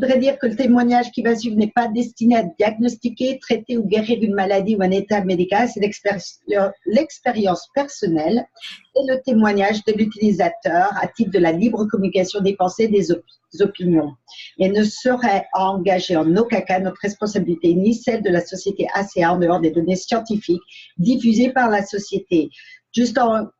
voudrais dire que le témoignage qui va suivre n'est pas destiné à diagnostiquer, traiter ou guérir une maladie ou un état médical. C'est l'expérience personnelle et le témoignage de l'utilisateur à titre de la libre communication des pensées et des opinions. Et ne saurait engager en aucun cas notre responsabilité ni celle de la société ACA en dehors des données scientifiques diffusées par la société. Just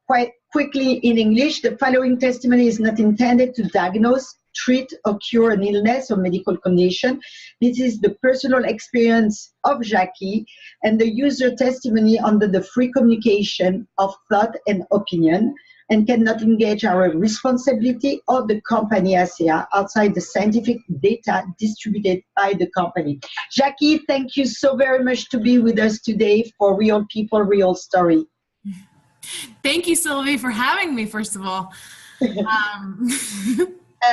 quite quickly in English, the following testimony is not intended to diagnose, treat or cure an illness or medical condition. This is the personal experience of Jackie and the user testimony under the free communication of thought and opinion, and cannot engage our responsibility or the company ACA outside the scientific data distributed by the company. Jackie, thank you so very much to be with us today for Real People, Real Story. Thank you, Sylvie, for having me, first of all.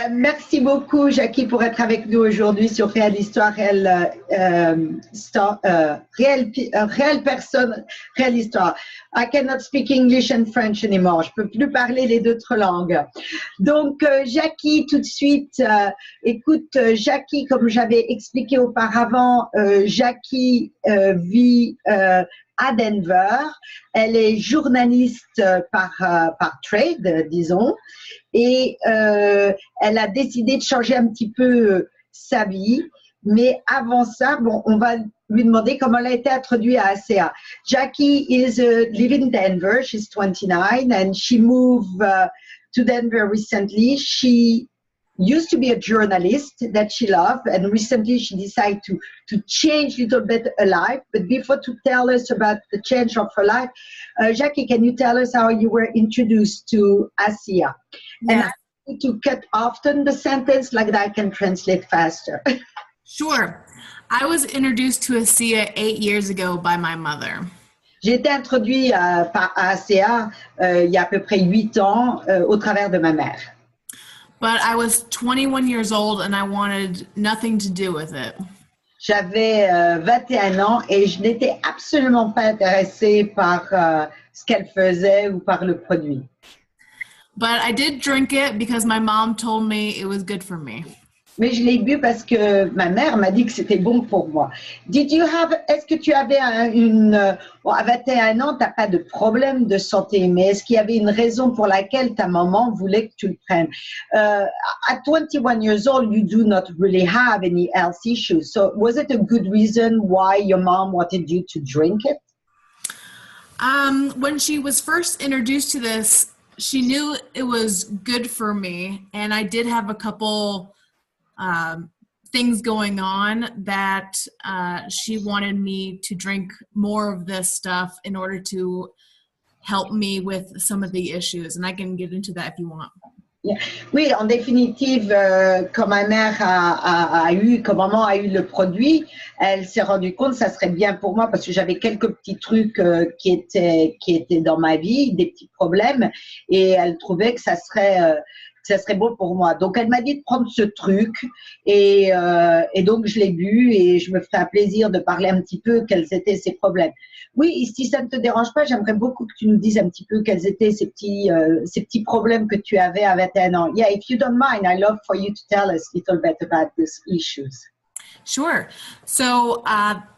Merci beaucoup, Jackie, pour être avec nous aujourd'hui sur Réelle Histoire, Réelle Personne, Réelle Histoire. I cannot speak English and French anymore. Je peux plus parler les deux autres langues. Donc, Jackie, tout de suite, écoute, Jackie, comme j'avais expliqué auparavant, Jackie vit à Denver. Elle est journaliste par trade, disons, et elle a décidé de changer un petit peu sa vie. Mais avant ça, bon, on va lui demander comment elle a été introduite à ACA. Jackie live in Denver. She's 29 and she moved to Denver recently. She used to be a journalist that she loved, and recently she decided to change a little bit her life. But before to tell us about the change of her life, Jackie, can you tell us how you were introduced to ASEA? Yes. And I need to cut often the sentence like that I can translate faster. Sure. I was introduced to ASEA 8 years ago by my mother. J'ai été introduit à ASEA il y a à peu près 8 ans au travers de ma mère. But I was 21 years old and I wanted nothing to do with it. J'avais 21 ans et je n'étais absolument pas intéressée par ce qu'elle faisait ou par le produit. But I did drink it because my mom told me it was good for me. Mais je l'ai bu parce que ma mère m'a dit que c'était bon pour moi. Est-ce que tu avais bon, à 21 ans, tu n'as pas de problème de santé, mais est-ce qu'il y avait une raison pour laquelle ta maman voulait que tu le prennes? At 21 years old, you do not really have any health issues. So was it a good reason why your mom wanted you to drink it? When she was first introduced to this, she knew it was good for me, and I did have a couple things going on that she wanted me to drink more of this stuff in order to help me with some of the issues. And I can get into that if you want. Yeah. Oui, en définitive, quand ma mère quand maman a eu le produit, elle s'est rendue compte que ça serait bien pour moi parce que j'avais quelques petits trucs qui étaient dans ma vie, des petits problèmes, et elle trouvait que ça serait bon pour moi. Donc, elle m'a dit de prendre ce truc et donc, je l'ai bu et je me ferai un plaisir de parler un petit peu quels étaient ces problèmes. Oui, si ça ne te dérange pas, j'aimerais beaucoup que tu nous dises un petit peu quels étaient ces petits problèmes que tu avais à 21 ans. Yeah, if you don't mind, I'd love for you to tell us a little bit about these issues. Sure. So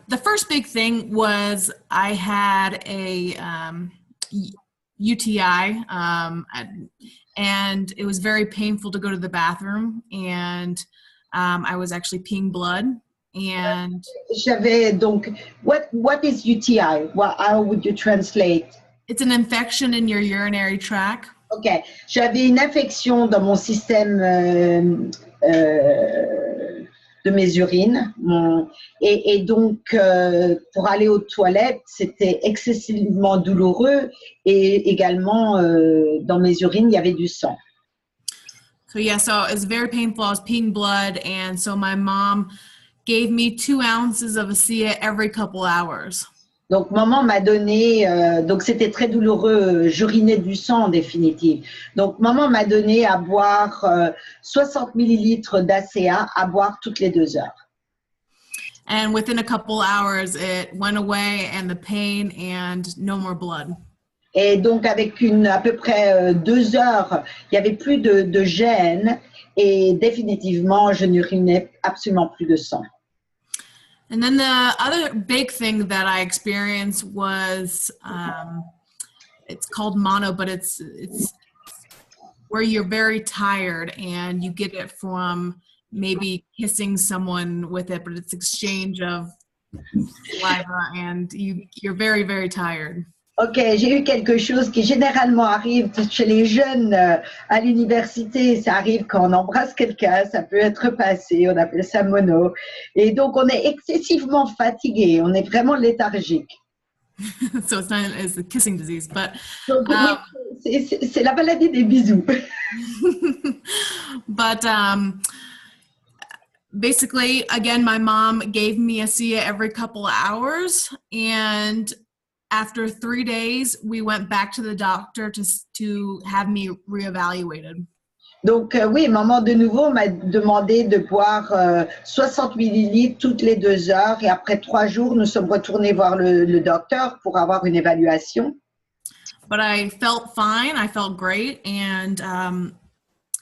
the first big thing was I had a UTI, and it was very painful to go to the bathroom, and I was actually peeing blood. And j'avais donc, what is UTI? How would you translate? It's an infection in your urinary tract. Ok, j'avais une infection dans mon système de mes urines, et donc pour aller aux toilettes, c'était excessivement douloureux, et également dans mes urines, il y avait du sang. So yeah, so it's very painful. I was peeing blood, and so my mom gave me 2 ounces of ASEA every couple hours. Donc maman m'a donné, donc c'était très douloureux, j'urinais du sang en définitive. Donc maman m'a donné à boire 60 millilitres d'ASEA à boire toutes les 2 heures. And within a couple hours, it went away, and the pain, and no more blood. Et donc, avec à peu près 2 heures, il n'y avait plus de gêne et définitivement, je n'urinais absolument plus de sang. And then the other big thing that I experienced was, it's called mono, but it's where you're very tired and you get it from maybe kissing someone with it, but it's exchange of saliva and you're very, very tired. Ok, j'ai eu quelque chose qui généralement arrive chez les jeunes à l'université. Ça arrive quand on embrasse quelqu'un, ça peut être passé, on appelle ça mono. Et donc, on est excessivement fatigué, on est vraiment léthargique. So it's a kissing disease, but Donc, oui, c'est la maladie des bisous. But basically, again, my mom gave me a SIA every couple of hours, and after 3 days, we went back to the doctor to have me reevaluated. Donc, oui, maman de nouveau m'a demandé de boire 60 millilitres toutes les 2 heures et après 3 jours, nous sommes retournés voir le docteur pour avoir une évaluation. But I felt fine, I felt great, and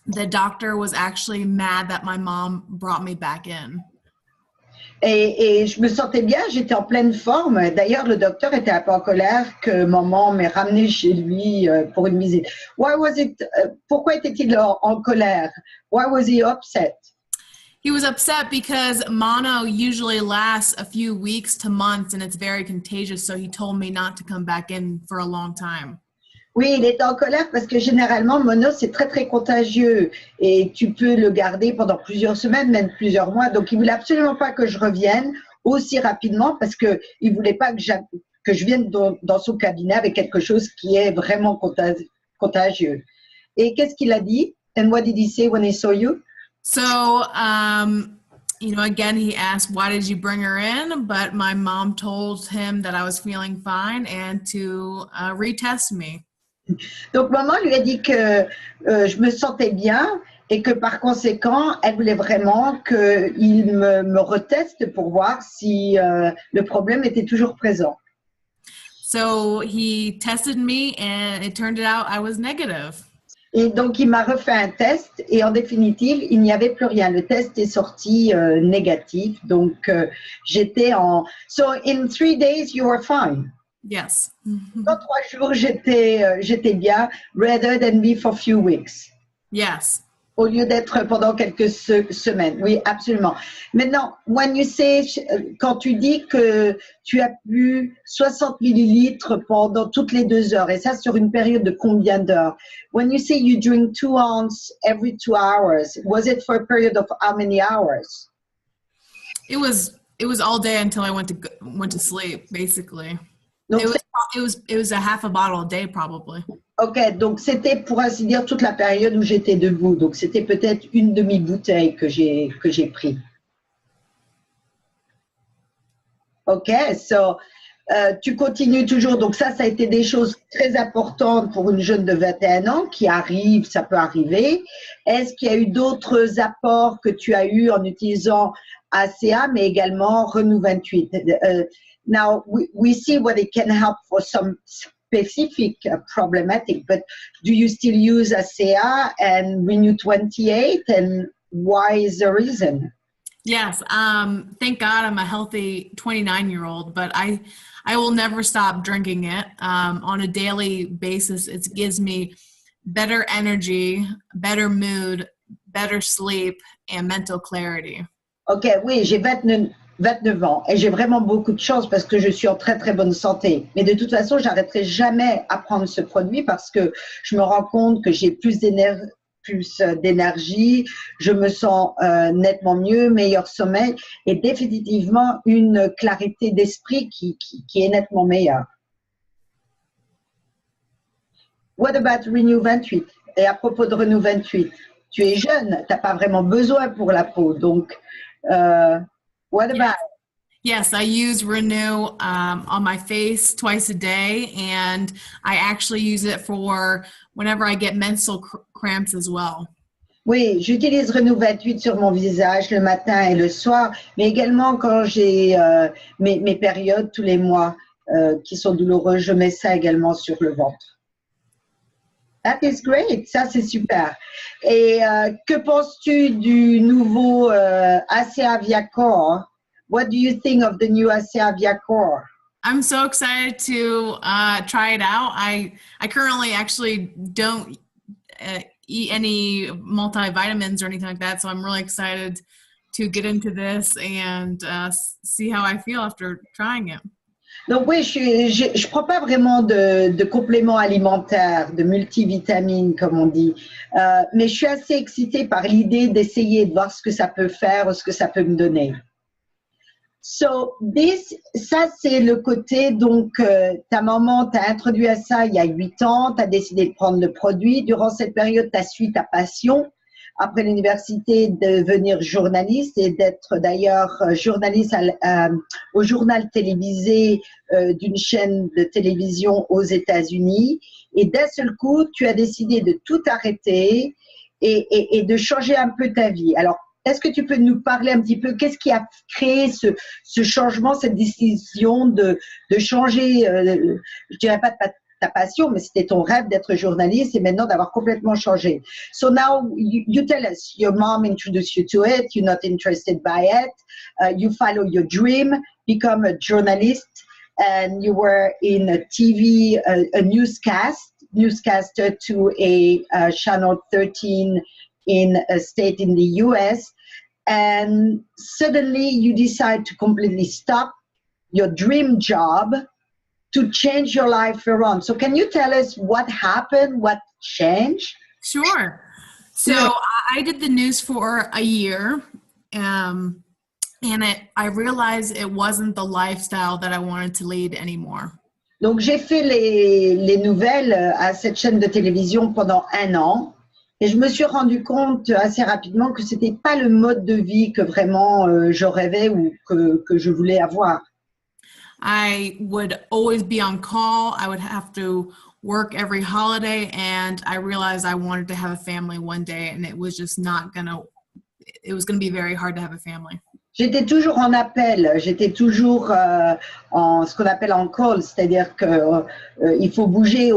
the doctor was actually mad that my mom brought me back in. Et je me sentais bien, j'étais en pleine forme. D'ailleurs, le docteur était un peu en colère que maman m'ait ramené chez lui pour une visite. Pourquoi était-il en colère? Why was he upset? He was upset because mono usually lasts a few weeks to months and it's very contagious, so he told me not to come back in for a long time. Oui, il est en colère parce que généralement, mono, c'est très, très contagieux et tu peux le garder pendant plusieurs semaines, même plusieurs mois. Donc, il ne voulait absolument pas que je revienne aussi rapidement parce qu'il ne voulait pas que je vienne dans son cabinet avec quelque chose qui est vraiment contagieux. Et qu'est-ce qu'il a dit? And what did he say when he saw you? So, again, he asked, why did you bring her in? But my mom told him that I was feeling fine and to retest me. Donc, maman lui a dit que je me sentais bien et que par conséquent, elle voulait vraiment qu'il me reteste pour voir si le problème était toujours présent. So he tested me and it turned out I was negative. Et donc, il m'a refait un test et en définitive, il n'y avait plus rien. Le test est sorti négatif. Donc, j'étais en... So, in 3 days, you were fine. Yes. Dans 3 jours, j'étais bien, rather than be for few weeks. Yes. Au lieu d'être pendant quelques semaines. Oui, absolument. Maintenant, quand tu dis que tu as bu 60 millilitres pendant toutes les 2 heures, et ça sur une période de combien d'heures? When you say you drink 2 ounces every 2 hours, was it for a period of how many hours? It was all day until I went to sleep, basically. Donc, it was a half a bottle a day, probably. Ok, donc c'était pour ainsi dire toute la période où j'étais debout. Donc c'était peut-être une demi-bouteille que j'ai pris. Ok, tu continues toujours. Donc ça a été des choses très importantes pour une jeune de 21 ans qui arrive, ça peut arriver. Est-ce qu'il y a eu d'autres apports que tu as eu en utilisant ACA, mais également Renew 28? Now, we see what it can help for some specific problematic, but do you still use ACEA and Renew 28, and why is the reason? Yes, thank God I'm a healthy 29-year-old, but I will never stop drinking it. On a daily basis, it gives me better energy, better mood, better sleep, and mental clarity. Ok, oui, j'ai 29 ans et j'ai vraiment beaucoup de chance parce que je suis en très très bonne santé. Mais de toute façon, j'arrêterai jamais à prendre ce produit parce que je me rends compte que j'ai plus d'énergie, je me sens nettement mieux, meilleur sommeil et définitivement une clarté d'esprit qui est nettement meilleure. What about Renew 28? Et à propos de Renew 28, tu es jeune, tu n'as pas vraiment besoin pour la peau, donc what about? Yes, I use Renew on my face twice a day, and I actually use it for whenever I get menstrual cramps as well. Oui, j'utilise Renew 28 sur mon visage le matin et le soir, mais également quand j'ai mes périodes tous les mois. qui sont douloureux, je mets ça également sur le ventre. That is great, ça c'est super. Et que penses-tu du nouveau ACA ViaCore? What do you think of the new ACA ViaCore? I'm so excited to try it out. I currently actually don't eat any multivitamins or anything like that, so I'm really excited to get into this and see how I feel after trying it. Donc oui, je prends pas vraiment de compléments alimentaires, de multivitamines comme on dit, mais je suis assez excitée par l'idée d'essayer de voir ce que ça peut faire, ce que ça peut me donner. So ça c'est le côté, donc ta maman t'a introduit à ça il y a 8 ans, tu as décidé de prendre le produit. Durant cette période, tu as suivi ta passion. Après l'université, de devenir journaliste et d'être d'ailleurs journaliste au journal télévisé d'une chaîne de télévision aux États-Unis. Et d'un seul coup, tu as décidé de tout arrêter et de changer un peu ta vie. Alors, est-ce que tu peux nous parler un petit peu, qu'est-ce qui a créé ce changement, cette décision de changer, je dirais pas ta passion, mais c'était ton rêve d'être journaliste et maintenant d'avoir complètement changé. So now you tell us, your mom introduced you to it, you're not interested by it, you follow your dream, become a journalist, and you were in a TV, a newscaster to a Channel 13 in a state in the US, and suddenly you decide to completely stop your dream job to change your life around. So can you tell us what happened, what changed? Sure. So I did the news for a year, and I realized it wasn't the lifestyle that I wanted to lead anymore. Donc j'ai fait les nouvelles à cette chaîne de télévision pendant 1 an. Et je me suis rendu compte assez rapidement que c'était pas le mode de vie que vraiment je rêvais ou que je voulais avoir. I would always be on call. I would have to work every holiday, and I realized I wanted to have a family one day, and it was just it was gonna be very hard to have a family. J'étais toujours en appel, j'étais toujours en ce qu'on appelle en call, c'est-à-dire que il faut bouger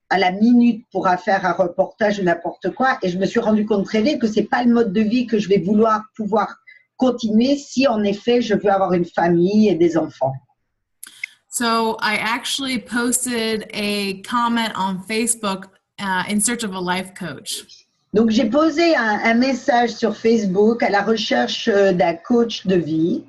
à la minute pour faire un reportage ou n'importe quoi. Et je me suis rendu compte très vite que c'est pas le mode de vie que je vais pouvoir continuer si en effet je veux avoir une famille et des enfants. So I actually posted a comment on Facebook in search of a life coach. Donc j'ai posé un message sur Facebook à la recherche d'un coach de vie.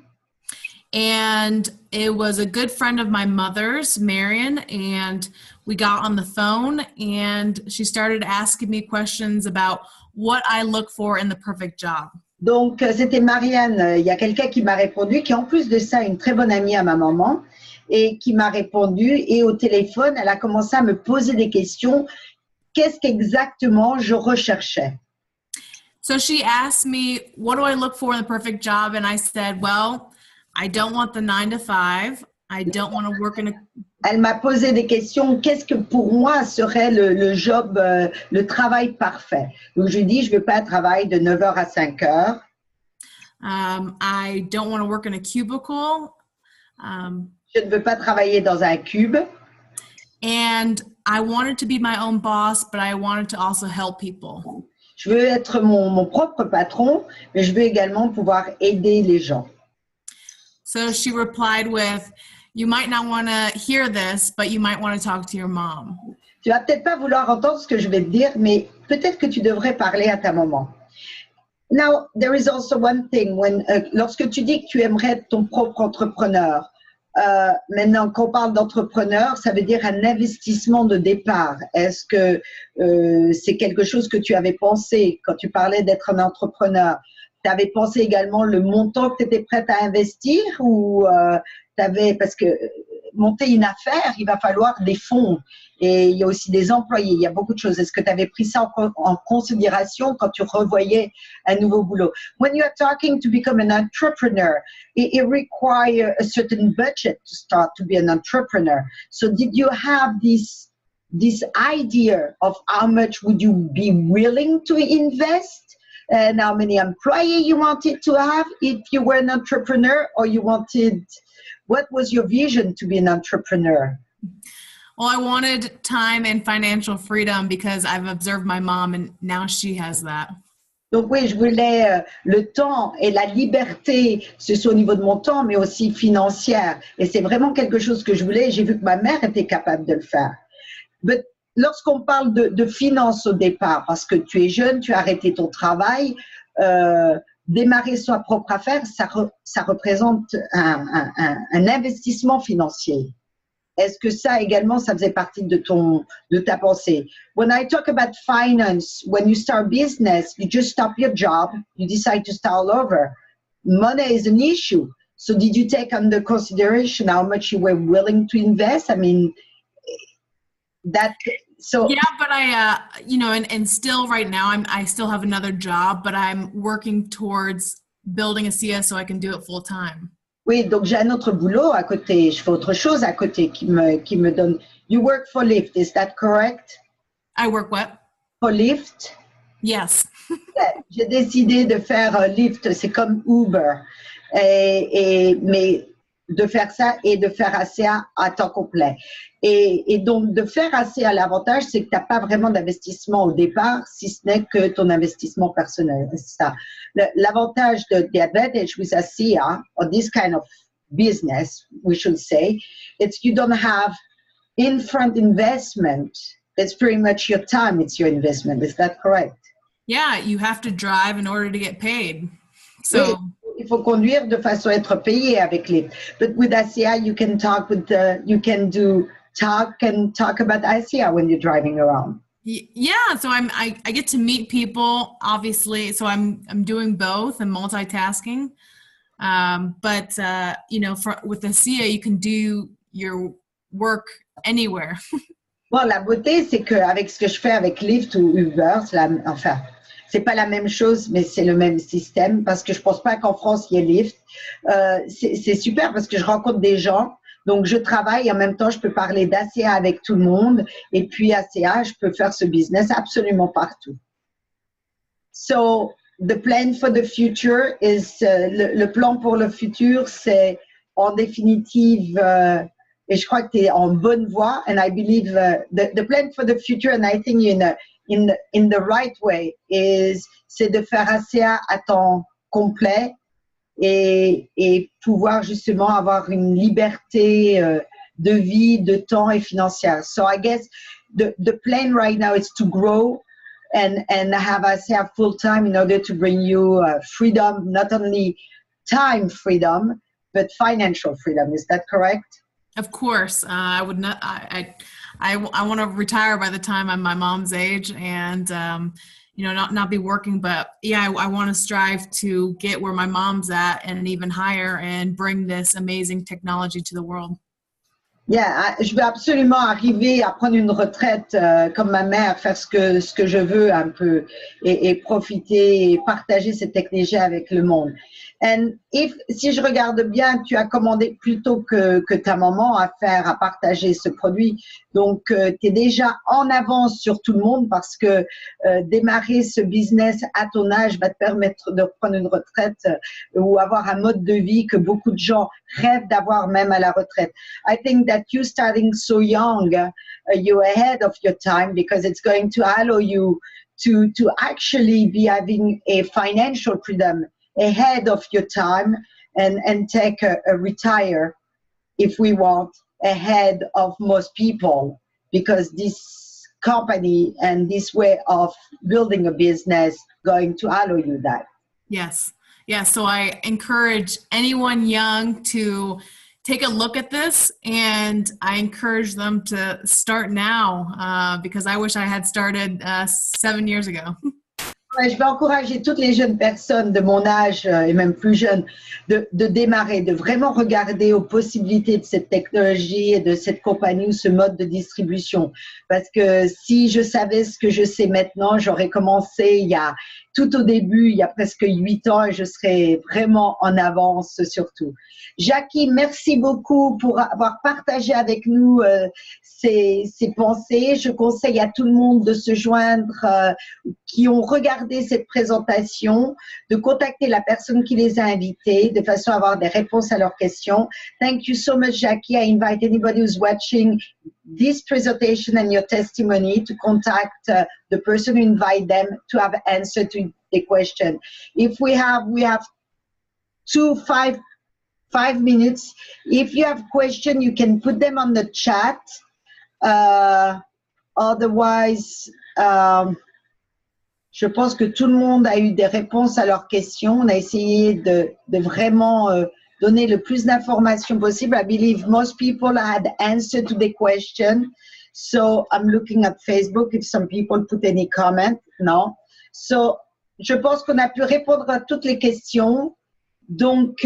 And it was a good friend of my mother's, Marion, and we got on the phone and she started asking me questions about what I look for in the perfect job. Donc c'était Marianne, il y a quelqu'un qui m'a répondu, qui en plus de ça est une très bonne amie à ma maman, et qui m'a répondu, et au téléphone, elle a commencé à me poser des questions, qu'est-ce qu'exactement je recherchais. So she asked me, what do I look for in the perfect job? And I said, well, I don't want the 9 to 5. I don't want to work in a... Elle m'a posé des questions, qu'est-ce que pour moi serait le job, le travail parfait. Donc je lui ai dit, je ne veux pas un travail de 9h à 5h. I don't want to work in a cubicle. Je ne veux pas travailler dans un cube. And I wanted to be my own boss, but I wanted to also help people. Je veux être mon propre patron, mais je veux également pouvoir aider les gens. So she replied with, you might not want to hear this, but you might want to talk to your mom. Tu vas peut-être pas vouloir entendre ce que je vais te dire, mais peut-être que tu devrais parler à ta maman. Now, there is also one thing, lorsque tu dis que tu aimerais être ton propre entrepreneur, maintenant, quand on parle d'entrepreneur, ça veut dire un investissement de départ. Est-ce que c'est quelque chose que tu avais pensé quand tu parlais d'être un entrepreneur? Tu avais pensé également le montant que tu étais prête à investir ou parce que monter une affaire, il va falloir des fonds et il y a aussi des employés, il y a beaucoup de choses. Est-ce que tu avais pris ça en considération quand tu revoyais un nouveau boulot? When you are talking to become an entrepreneur, it requires a certain budget to start to be an entrepreneur. So did you have this idea of how much would you be willing to invest and how many employees you wanted to have if you were an entrepreneur, or what was your vision to be an entrepreneur? Well, I wanted time and financial freedom because I've observed my mom and now she has that. Donc oui, je voulais le temps et la liberté, ce soit au niveau de mon temps, mais aussi financière. Et c'est vraiment quelque chose que je voulais. J'ai vu que ma mère était capable de le faire. Mais lorsqu'on parle de finances au départ, parce que tu es jeune, tu as arrêté ton travail, démarrer sa propre affaire, ça représente un investissement financier. Est-ce que ça également, ça faisait partie de ta pensée? When I talk about finance, when you start business, you just stop your job, you decide to start all over. Money is an issue. So did you take under consideration how much you were willing to invest? I mean, so yeah, but I, and still right now, I still have another job, but I'm working towards building a SIA so I can do it full time. Oui, donc j'ai un autre boulot à côté, je fais autre chose à côté qui me donne. You work for Lyft, is that correct? I work what? For Lyft? Yes. J'ai décidé de faire Lyft, c'est comme Uber, mais de faire ça et de faire ACA à temps complet. Et donc, de faire ACA, l'avantage, c'est que tu n'as pas vraiment d'investissement au départ, si ce n'est que ton investissement personnel. C'est ça. L'avantage the advantage with ACA, or this kind of business, we should say, it's you don't have in-front investment. It's pretty much your time, it's your investment. Is that correct? Yeah, you have to drive in order to get paid. So. Oui. Il faut conduire de façon à être payé avec Lyft. But with ACA, you can talk about ACA when you're driving around. Yeah, so I get to meet people, obviously. So I'm doing both and multitasking. But with ACA, you can do your work anywhere. Bon, la beauté, c'est qu'avec ce que je fais avec Lyft ou Uber, c'est pas la même chose, mais c'est le même système, parce que je pense pas qu'en France, il y ait Lyft. C'est super parce que je rencontre des gens, donc je travaille et en même temps, je peux parler d'ACA avec tout le monde, et puis ACA, je peux faire ce business absolument partout. So, the plan for the future is, le plan pour le futur, c'est en définitive, et je crois que tu es en bonne voie, and I believe the plan for the future, and I think in the right way, c'est de faire ACA à temps complet et pouvoir justement avoir une liberté de vie, de temps et financière. So I guess the plan right now is to grow and have ACA full time in order to bring you freedom, not only time freedom, but financial freedom. Is that correct? Of course. I would not. I want to retire by the time I'm my mom's age and, not be working. But yeah, I want to strive to get where my mom's at and even higher and bring this amazing technology to the world. Yeah, je veux absolument arriver à prendre une retraite comme ma mère, faire ce que je veux un peu et profiter et partager cette technologie avec le monde. Si je regarde bien, tu as commandé plutôt que ta maman à partager ce produit. Donc, tu es déjà en avance sur tout le monde parce que démarrer ce business à ton âge va te permettre de prendre une retraite ou avoir un mode de vie que beaucoup de gens rêvent d'avoir même à la retraite. I think that you starting so young, you're ahead of your time because it's going to allow you to actually be having a financial freedom ahead of your time and take a retire, if we want, ahead of most people, because this company and this way of building a business going to allow you that. Yes. Yeah. So I encourage anyone young to take a look at this, and I encourage them to start now because I wish I had started 7 years ago. Je vais encourager toutes les jeunes personnes de mon âge et même plus jeunes de démarrer, de vraiment regarder aux possibilités de cette technologie et de cette compagnie ou ce mode de distribution. Parce que si je savais ce que je sais maintenant, j'aurais commencé il y a tout au début, il y a presque 8 ans, et je serai vraiment en avance surtout. Jackie, merci beaucoup pour avoir partagé avec nous ces pensées. Je conseille à tout le monde de se joindre, qui ont regardé cette présentation, de contacter la personne qui les a invités de façon à avoir des réponses à leurs questions. Thank you so much, Jackie. I invite anybody who's watching this presentation and your testimony to contact the person who invite them to have answer to the question. If we have 5 minutes. If you have questions, you can put them on the chat. Otherwise, je pense que tout le monde a eu des réponses à leurs questions. On a essayé de vraiment donner le plus d'informations possible. I believe most people had answered to the question. So I'm looking at Facebook if some people put any comment. No. So je pense qu'on a pu répondre à toutes les questions. Donc,